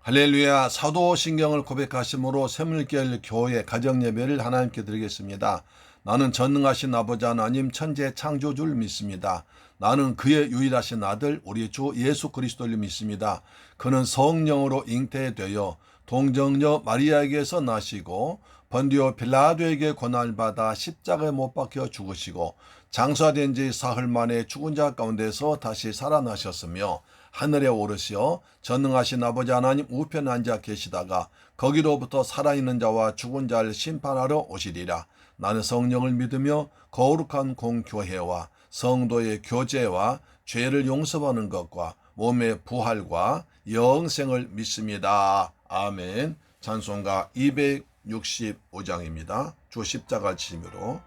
할렐루야. 사도신경을 고백하심으로 샘물결 교회 가정예배를 하나님께 드리겠습니다. 나는 전능하신 아버지 하나님 천재 창조주를 믿습니다. 나는 그의 유일하신 아들 우리 주 예수 그리스도를 믿습니다. 그는 성령으로 잉태되어 동정녀 마리아에게서 나시고 번디오 빌라도에게 고난받아 십자가에 못 박혀 죽으시고 장사된 지 사흘 만에 죽은 자 가운데서 다시 살아나셨으며 하늘에 오르시어 전능하신 아버지 하나님 우편에 앉아 계시다가 거기로부터 살아있는 자와 죽은 자를 심판하러 오시리라. 나는 성령을 믿으며 거룩한 공교회와 성도의 교제와 죄를 용서받는 것과 몸의 부활과 영생을 믿습니다. 아멘. 찬송가 265장입니다. 주 십자가 지심으로.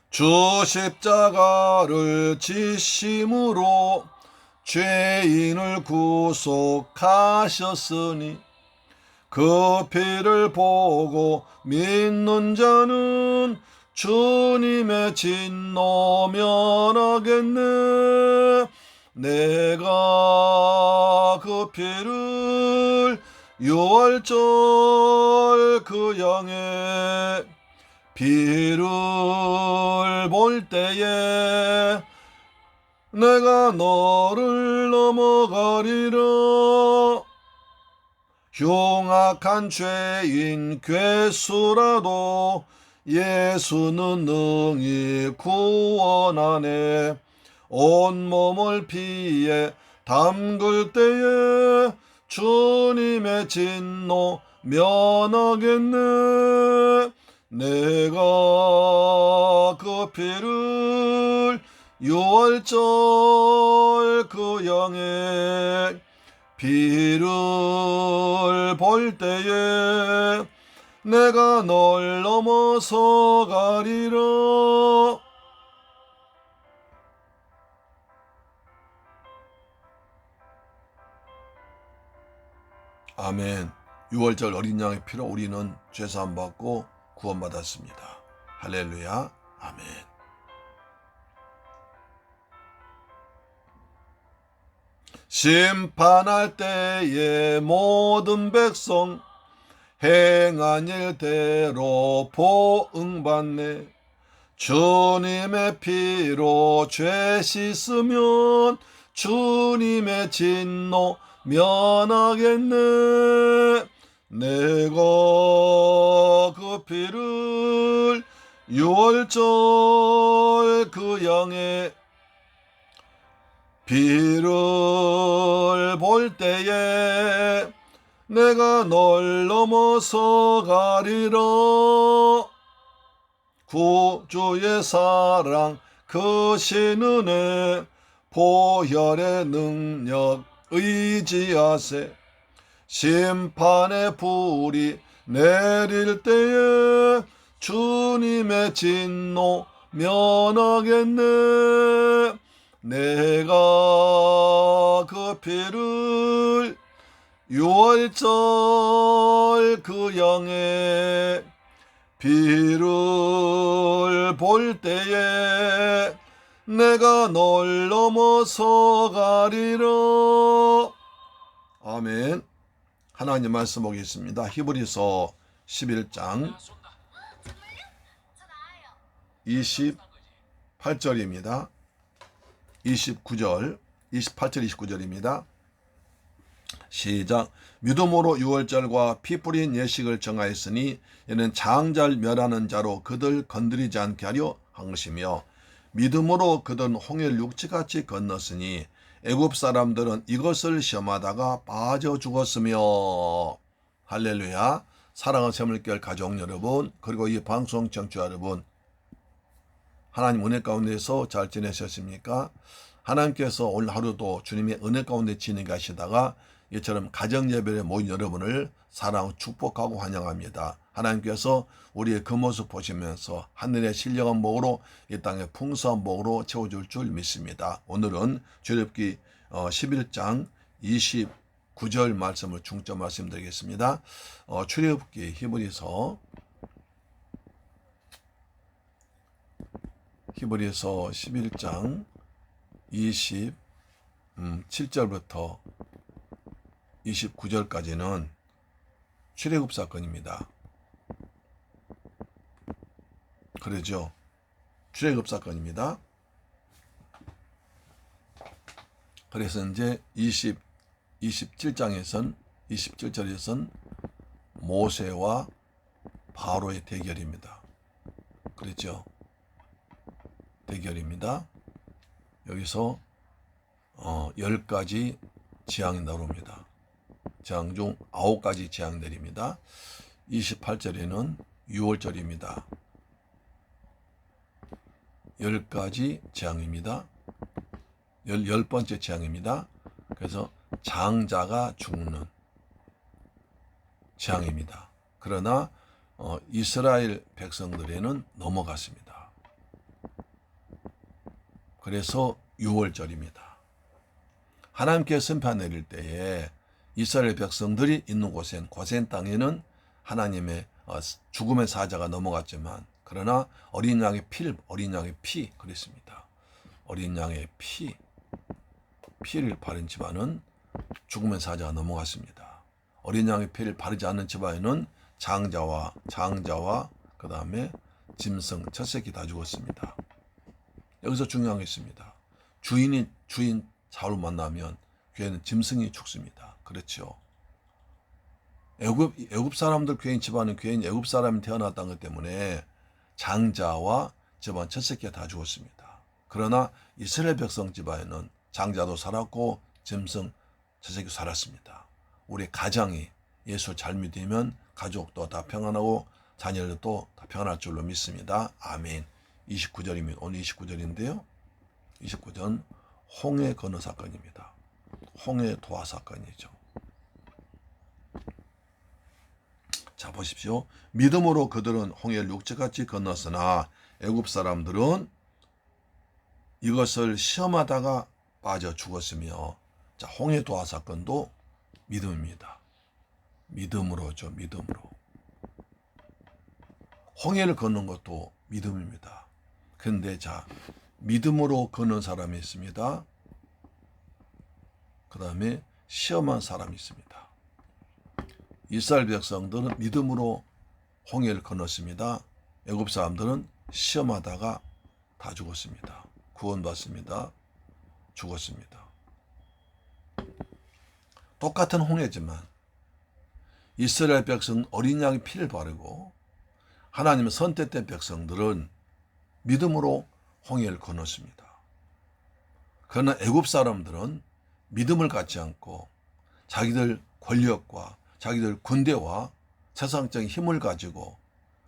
주 십자가를 지심으로 죄인을 구속하셨으니 그 피를 보고 믿는 자는 주님의 진노 면하겠네. 내가 그 피를 유월절 그 양에 비를 볼 때에 내가 너를 넘어가리라. 흉악한 죄인 괴수라도 예수는 능히 구원하네. 온몸을 피에 담글 때에 주님의 진노 면하겠네. 내가 그 피를 유월절 그 양에 비를 볼 때에 내가 널 넘어서 가리라. 아멘. 유월절 어린 양의 피로 우리는 죄사함 받고 구원받았습니다. 할렐루야. 아멘. 심판할 때에 모든 백성 행한 일대로 보응받네. 주님의 피로 죄 씻으면 주님의 진노 면하겠네. 내가 그 피를 유월절 그 양에 비를 볼 때에 내가 널 넘어서 가리라. 구주의 사랑 크신 은혜 보혈의 능력 의지하세. 심판의 불이 내릴 때에 주님의 진노 면하겠네. 내가 그 피를 유월절 그 양에 비를 볼 때에 내가 널 넘어서 가리라. 아멘. 하나님 말씀 보겠습니다. 히브리서 11장 28절입니다. 28절 29절입니다. 시작. 믿음으로 유월절과 피 뿌린 예식을 정하였으니 이는 장자를 멸하는 자로 그들 건드리지 않게 하려 한 것이며 믿음으로 그들은 홍해를 육지같이 건넜으니 애굽 사람들은 이것을 시험하다가 빠져 죽었으며. 할렐루야. 사랑하는 샘물결 가족 여러분, 그리고 이 방송 청취자 여러분, 하나님 은혜 가운데서 잘 지내셨습니까? 하나님께서 오늘 하루도 주님의 은혜 가운데 지내가시다가 이처럼 가정 예배에 모인 여러분을 사랑하고 축복하고 환영합니다. 하나님께서 우리의 그 모습 보시면서 하늘의 신령한 복으로 이 땅의 풍성한 복으로 채워줄 줄 믿습니다. 오늘은 출애굽기 11장 29절 말씀을 중점 말씀드리겠습니다. 출애굽기 히브리서 11장 27절부터 29절까지는 출애굽 사건입니다. 그러죠. 출애굽 사건입니다. 그래서 이제 27절에선 모세와 바로의 대결입니다. 그렇죠. 대결입니다. 여기서 10가지 재앙이 나옵니다. 재앙 중 9가지 재앙 내립니다. 28절에는 6월절입니다. 10가지 재앙입니다. 10번째 재앙입니다. 그래서 장자가 죽는 재앙입니다. 그러나 이스라엘 백성들에는 넘어갔습니다. 그래서 6월절입니다. 하나님께 심판 내릴 때에 이스라엘 백성들이 있는 곳엔 고센 땅에는 하나님의 죽음의 사자가 넘어갔지만, 그러나 어린 양의 피 그랬습니다. 어린 양의 피를 바른 집안은 죽음의 사자가 넘어갔습니다. 어린 양의 피를 바르지 않는 집안에는 장자와 그 다음에 짐승 첫 새끼 다 죽었습니다. 여기서 중요한 게 있습니다. 주인 사울 만나면 교회는 짐승이 죽습니다. 그렇죠. 애굽 사람들 교인 집안은 교인 애굽 사람이 태어났다는 것 때문에 장자와 집안 첫 새끼가 다 죽었습니다. 그러나 이스라엘 백성 집안에는 장자도 살았고 짐승 첫 새끼도 살았습니다. 우리 가정이 예수를 잘 믿으면 가족도 다 평안하고 자녀들도 다 평안할 줄로 믿습니다. 아멘. 29절이면 오늘 29절인데요. 29절 홍해 건너 사건입니다. 홍해 도화 사건이죠. 자, 보십시오. 믿음으로 그들은 홍해를 육지같이 건넜으나 애굽 사람들은 이것을 시험하다가 빠져 죽었으며, 자, 홍해 도화 사건도 믿음입니다. 믿음으로죠. 믿음으로. 홍해를 걷는 것도 믿음입니다. 그런데 자, 믿음으로 걷는 사람이 있습니다. 그 다음에 시험한 사람이 있습니다. 이스라엘 백성들은 믿음으로 홍해를 건넜습니다. 애굽 사람들은 시험하다가 다 죽었습니다. 구원받습니다. 죽었습니다. 똑같은 홍해지만 이스라엘 백성 어린 양의 피를 바르고 하나님의 선택된 백성들은 믿음으로 홍해를 건넜습니다. 그러나 애굽 사람들은 믿음을 갖지 않고 자기들 권력과 자기들 군대와 세상적인 힘을 가지고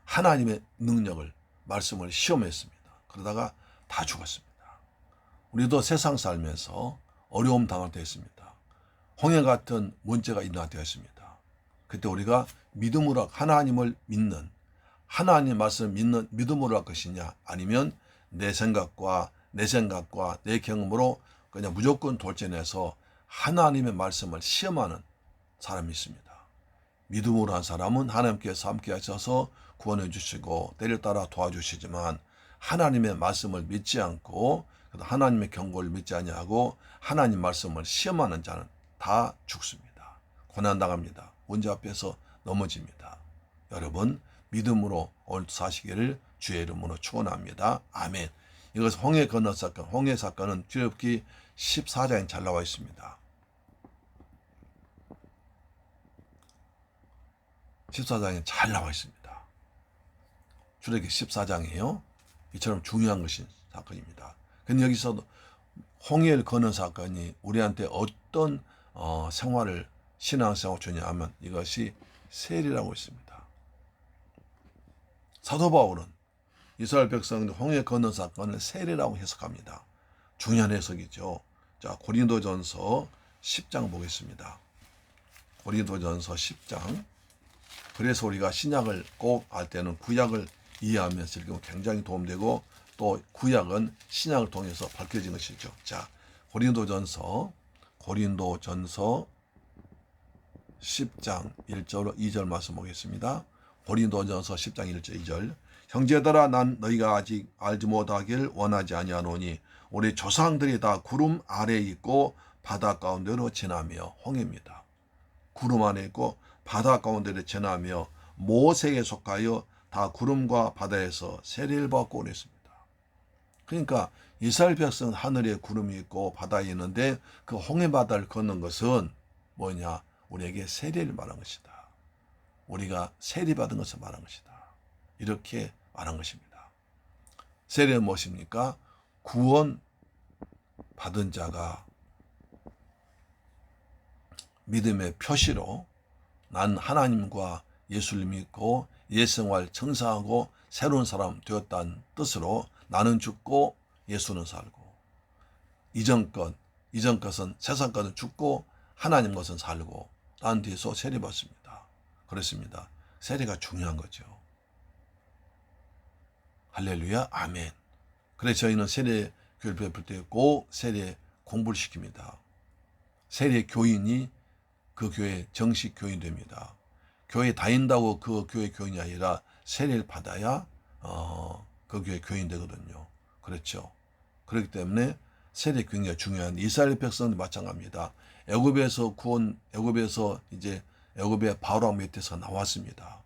하나님의 능력을, 말씀을 시험했습니다. 그러다가 다 죽었습니다. 우리도 세상 살면서 어려움 당할 때 있습니다. 홍해 같은 문제가 일어나되었습니다. 그때 우리가 믿음으로 하나님을 믿는, 하나님 말씀을 믿는 믿음으로 할 것이냐, 아니면 내 생각과 내 경험으로 그냥 무조건 돌진해서 하나님의 말씀을 시험하는 사람이 있습니다. 믿음으로 한 사람은 하나님께서 함께 하셔서 구원해 주시고 때를 따라 도와주시지만, 하나님의 말씀을 믿지 않고 하나님의 경고를 믿지 아니하고 하나님 말씀을 시험하는 자는 다 죽습니다. 고난당합니다. 문제 앞에서 넘어집니다. 여러분, 믿음으로 오늘도 사시기를 주의 이름으로 축원합니다. 아멘. 이것은 홍해 건너 사건, 홍해 사건은 출애굽기 14장에 잘 나와 있습니다. 14장에 잘 나와 있습니다. 출애굽기 14장이에요. 이처럼 중요한 것인 사건입니다. 근데 여기서도 홍해를 거는 사건이 우리한테 어떤 신앙생활을 주냐 하면 이것이 세례라고 있습니다. 사도 바울은 이스라엘 백성들 홍해 건너 사건을 세례라고 해석합니다. 중요한 해석이죠. 자, 고린도전서 10장 보겠습니다. 고린도전서 10장. 그래서 우리가 신약을 꼭 알 때는 구약을 이해하면서 읽으면 굉장히 도움되고, 또 구약은 신약을 통해서 밝혀진 것이죠. 자, 고린도전서 10장 1절 2절 말씀 보겠습니다. 고린도전서 10장 1절 2절. 형제들아, 난 너희가 아직 알지 못하길 원하지 아니하노니 우리 조상들이 다 구름 아래에 있고 바다 가운데로 지나며, 홍해입니다. 구름 안에 있고 바다 가운데로 지나며 모세에 속하여 다 구름과 바다에서 세례를 받고 그랬습니다. 그러니까 이스라엘 백성 하늘에 구름이 있고 바다에 있는데 그 홍해 바다를 걷는 것은 뭐냐? 우리에게 세례를 말한 것이다. 우리가 세례 받은 것을 말한 것이다. 이렇게 말한 것입니다. 세례는 무엇입니까? 구원 받은 자가 믿음의 표시로 난 하나님과 예수를 믿고 옛생활 청산하고 새로운 사람 되었다는 뜻으로 나는 죽고 예수는 살고, 이전 것은 세상 것은 죽고 하나님 것은 살고 난 뒤에서 세례 받습니다. 그렇습니다. 세례가 중요한 거죠. 할렐루야, 아멘. 그래서 저희는 세례 교회를 베풀 때 꼭 세례 공부를 시킵니다. 세례 교인이 그 교회 정식 교인 됩니다. 교회 다닌다고 그 교회 교인이 아니라 세례를 받아야 그 교회 교인 되거든요. 그렇죠. 그렇기 때문에 세례 굉장히 중요한, 이스라엘 백성도 마찬가지입니다. 애굽에서 이제 애굽의 바로왕 밑에서 나왔습니다.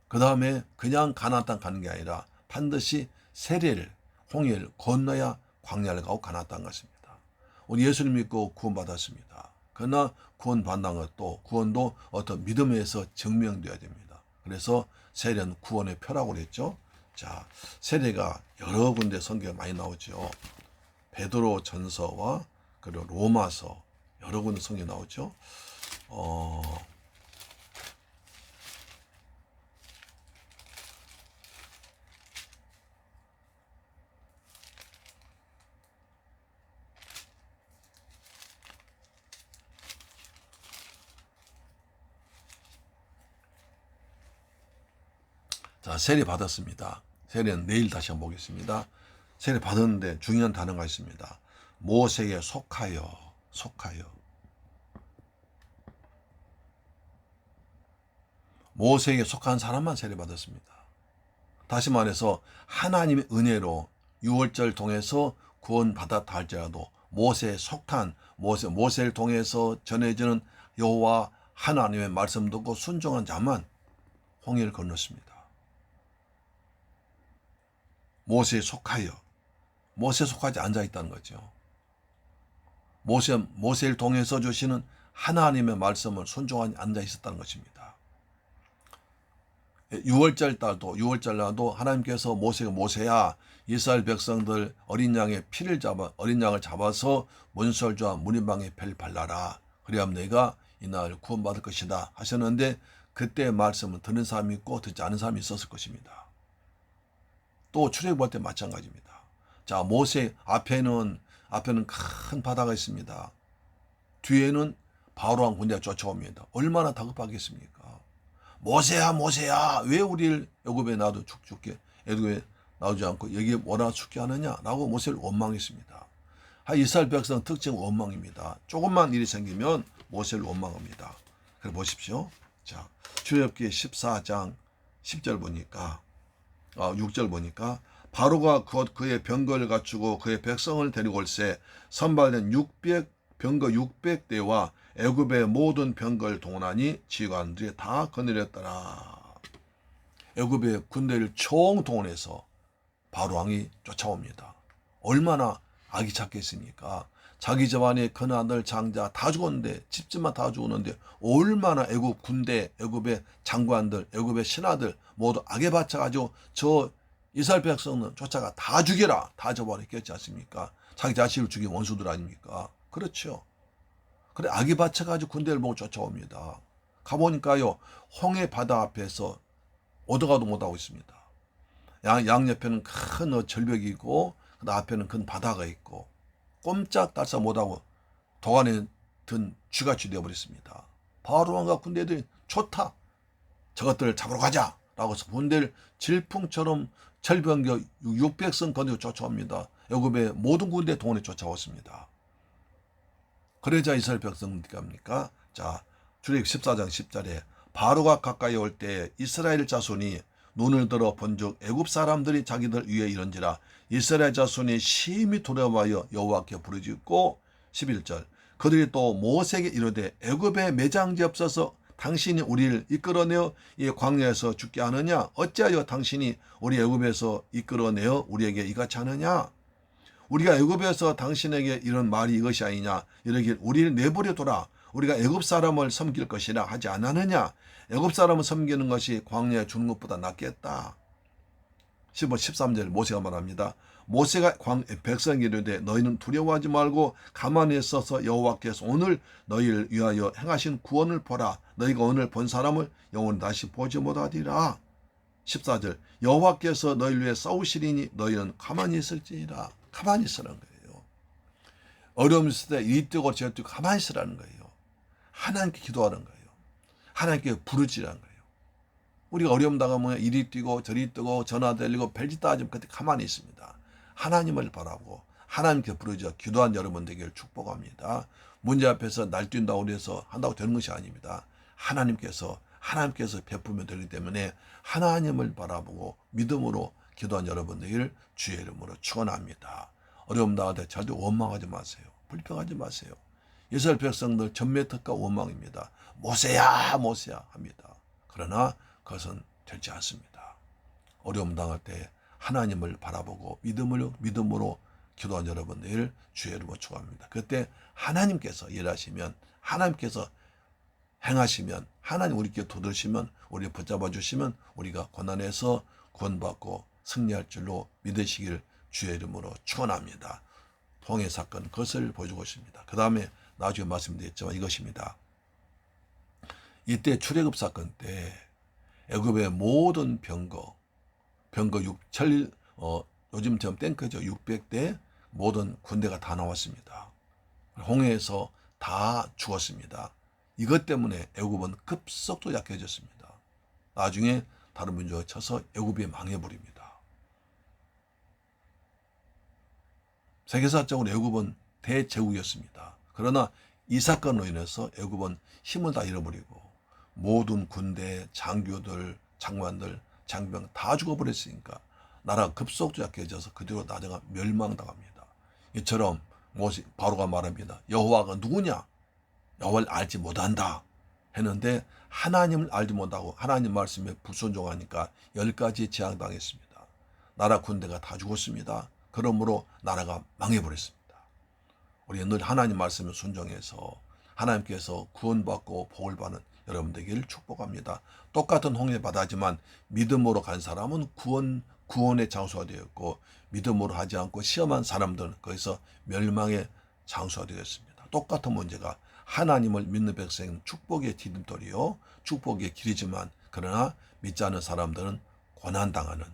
그 다음에 그냥 가나안 땅 가는 게 아니라 반드시 세례를, 홍해를 건너야 광야를 가고 가나안 땅 갔습니다. 우리 예수를 믿고 구원받았습니다. 그러나 구원받는 것도, 구원도 어떤 믿음에서 증명되어야 됩니다. 그래서 세례는 구원의 표라고 그랬죠. 자, 세례가 여러 군데 성경에 많이 나오죠. 베드로 전서와 그리고 로마서 여러 군데 성경에 나오죠. 자, 세례 받았습니다. 세례는 내일 다시 한번 보겠습니다. 세례 받았는데 중요한 단어가 있습니다. 모세에 속하여. 모세에게 속한 사람만 세례 받았습니다. 다시 말해서 하나님의 은혜로 유월절 통해서 구원받았다 할지라도 모세에 속한, 모세를 통해서 전해지는 여호와 하나님의 말씀 듣고 순종한 자만 홍해를 건넜습니다. 모세에 속하여, 모세에 속하지 앉아 있다는 거죠. 모세를 통해서 주시는 하나님의 말씀을 순종하니 앉아 있었다는 것입니다. 6월절 날도 하나님께서 모세야 이스라엘 백성들 어린 양의 어린 양을 잡아서 문설주와 문인방에 벨 발라라. 그래야만 내가 이날 구원받을 것이다 하셨는데, 그때 말씀을 듣는 사람이 있고 듣지 않은 사람이 있었을 것입니다. 또 출애굽할 때 마찬가지입니다. 자, 모세 앞에는 큰 바다가 있습니다. 뒤에는 바로왕 군대가 쫓아옵니다. 얼마나 다급하겠습니까? 모세야 왜 우리를 애굽에 놔도 죽게 애굽에 놔두지 않고 여기에 뭐라 죽게 하느냐라고 모세를 원망했습니다. 이스라엘 백성 특징 원망입니다. 조금만 일이 생기면 모세를 원망합니다. 그래 보십시오. 자, 출애굽기 14장 10절 보니까 6절 보니까 바로가 곧 그의 병거를 갖추고 그의 백성을 데리고 올세 선발된 병거 600대와 애굽의 모든 병거를 동원하니 지휘관들이 다 거느렸더라. 애굽의 군대를 총동원해서 바로왕이 쫓아옵니다. 얼마나 악이 착했습니까? 자기 집안의 큰아들 장자 다 죽었는데, 집집만 다 죽었는데 얼마나 애굽 군대, 애굽의 장관들, 애굽의 신하들 모두 악에 받쳐가지고 저 이스라엘 백성은 쫓아가 다 죽여라, 다 잡아냈겠지 않습니까? 자기 자식을 죽인 원수들 아닙니까? 그렇죠. 그래 악이 받쳐가지고 군대를 보고 쫓아옵니다. 가보니까요, 홍해 바다 앞에서 오도가도 못하고 있습니다. 양옆에는 큰 절벽이 있고 그 앞에는 큰 바다가 있고 꼼짝달싹 못하고 도간에 든 쥐같이 되어버렸습니다. 바로왕과 군대들이 좋다, 저것들을 잡으러 가자 라고 해서 군대를 질풍처럼 철병거 600성 건너고 쫓아옵니다. 애굽의 모든 군대 동원에 쫓아왔습니다. 그러자 이스라엘 백성은 어떻게 합니까? 자, 출애굽 14장 10절에 바로가 가까이 올 때 이스라엘 자손이 눈을 들어 본즉 애굽 사람들이 자기들 위에 이른지라 이스라엘 자손이 심히 두려워하여 여호와께 부르짖고 11절 그들이 또 모세에게 이르되 애굽에 매장지 없어서 당신이 우리를 이끌어내어 이 광야에서 죽게 하느냐 어찌하여 당신이 우리 애굽에서 이끌어내어 우리에게 이같이 하느냐 우리가 애굽에서 당신에게 이런 말이 이것이 아니냐 이르길 우리를 내버려 둬라 우리가 애굽 사람을 섬길 것이라 하지 않았느냐 애굽 사람을 섬기는 것이 광야에 죽는 것보다 낫겠다. 13절 모세가 말합니다. 모세가 백성에게 이르되 너희는 두려워하지 말고 가만히 있어서 여호와께서 오늘 너희를 위하여 행하신 구원을 보라. 너희가 오늘 본 사람을 영원히 다시 보지 못하리라. 14절 여호와께서 너희를 위해 싸우시리니 너희는 가만히 있을지니라. 가만히 있으라는 거예요. 어려움 있을 때 이리 뛰고 저리 뛰고 가만히 있으라는 거예요. 하나님께 기도하는 거예요. 하나님께 부르짖으라는 거예요. 우리가 어려움 당하면 이리 뛰고 저리 뛰고 전화 들리고 별짓 다 하지만 그때 가만히 있습니다. 하나님을 바라고 하나님께 부르짖어 기도한 여러분 되기를 축복합니다. 문제 앞에서 날뛴다고 해서 한다고 되는 것이 아닙니다. 하나님께서 베푸면 되기 때문에 하나님을 바라보고 믿음으로 기도한 여러분 되기를 주의 이름으로 축원합니다. 어려움 당할 때 절대 원망하지 마세요. 불평하지 마세요. 이스라엘 백성들 전매특가 원망입니다. 모세야 모세야 합니다. 그러나 그것은 되지 않습니다. 어려움 당할 때 하나님을 바라보고 믿음으로 기도한 여러분들 주의 이름으로 축원합니다. 그때 하나님께서 일하시면 하나님께서 행하시면 하나님 우리께 도드시면 우리를 붙잡아 주시면 우리가 고난에서 구원받고 승리할 줄로 믿으시길 주의 이름으로 축원합니다. 통해 사건 그것을 보여주고 있습니다. 그 다음에 나중에 말씀드렸지만 이것입니다. 이때 출애굽 사건 때 애굽의 모든 병거 요즘처럼 탱크죠. 600대 모든 군대가 다 나왔습니다. 홍해에서 다 죽었습니다. 이것 때문에 애굽은 급속도 약해졌습니다. 나중에 다른 민족에 쳐서 애굽이 망해버립니다. 세계사적으로 애굽은 대제국이었습니다. 그러나 이 사건으로 인해서 애굽은 힘을 다 잃어버리고 모든 군대, 장교들, 장관들, 장병 다 죽어버렸으니까 나라가 급속도로 약해져서 그대로 나라가 멸망당합니다. 이처럼 바로가 말합니다. 여호와가 누구냐? 여호와를 알지 못한다 했는데 하나님을 알지 못하고 하나님 말씀에 불순종하니까 10가지 재앙당했습니다. 나라 군대가 다 죽었습니다. 그러므로 나라가 망해버렸습니다. 우리 늘 하나님 말씀에 순종해서 하나님께서 구원받고 복을 받는 여러분 되기를 축복합니다. 똑같은 홍해 바다지만 믿음으로 간 사람은 구원의 장소가 되었고 믿음으로 하지 않고 시험한 사람들은 거기서 멸망의 장소가 되었습니다. 똑같은 문제가 하나님을 믿는 백성은 축복의 디딤돌이요 축복의 길이지만 그러나 믿지 않는 사람들은 고난당하는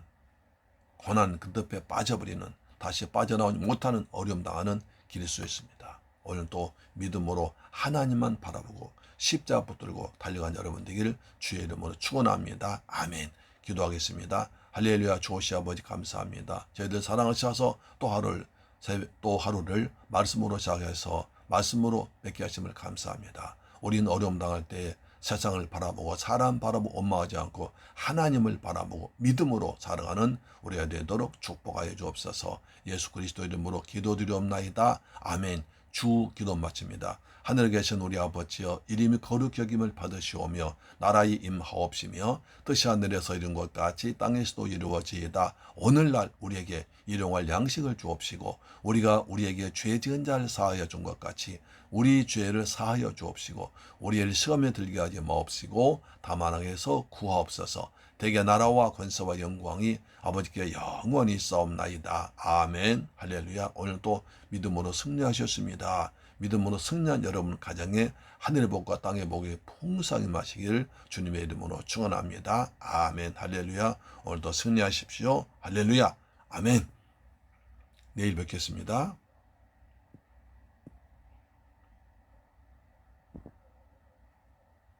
고난 그 늪에 빠져버리는 다시 빠져나오지 못하는 어려움 당하는 길일 수 있습니다. 오늘 또 믿음으로 하나님만 바라보고 십자가 붙들고 달려간 여러분 되기를 주의 이름으로 축원합니다. 아멘. 기도하겠습니다. 할렐루야. 주오시 아버지 감사합니다. 저희들 사랑하셔서 또 하루를 말씀으로 시작해서 말씀으로 맺게 하심을 감사합니다. 우리는 어려움 당할 때 세상을 바라보고 사람 바라보고 원망하지 않고 하나님을 바라보고 믿음으로 살아가는 우리가 되도록 축복하여 주옵소서. 예수 그리스도 이름으로 기도드리옵나이다. 아멘. 주 기도 마칩니다. 하늘에 계신 우리 아버지여 이름이 거룩히 여김을 받으시오며 나라의 임하옵시며 뜻이 하늘에서 이룬 것 같이 땅에서도 이루어지이다. 오늘날 우리에게 일용할 양식을 주옵시고 우리가 우리에게 죄 지은 자를 사하여 준 것 같이 우리 죄를 사하여 주옵시고 우리를 시험에 들게 하지 마옵시고 다만 악에서 구하옵소서. 대개 나라와 권세와 영광이 아버지께 영원히 있사옵나이다. 아멘. 할렐루야. 오늘 또 믿음으로 승리하셨습니다. 믿음으로 승리한 여러분 가정에 하늘의 복과 땅의 복이 풍성히 마시기를 주님의 이름으로 축원합니다. 아멘. 할렐루야. 오늘도 승리하십시오. 할렐루야. 아멘. 내일 뵙겠습니다.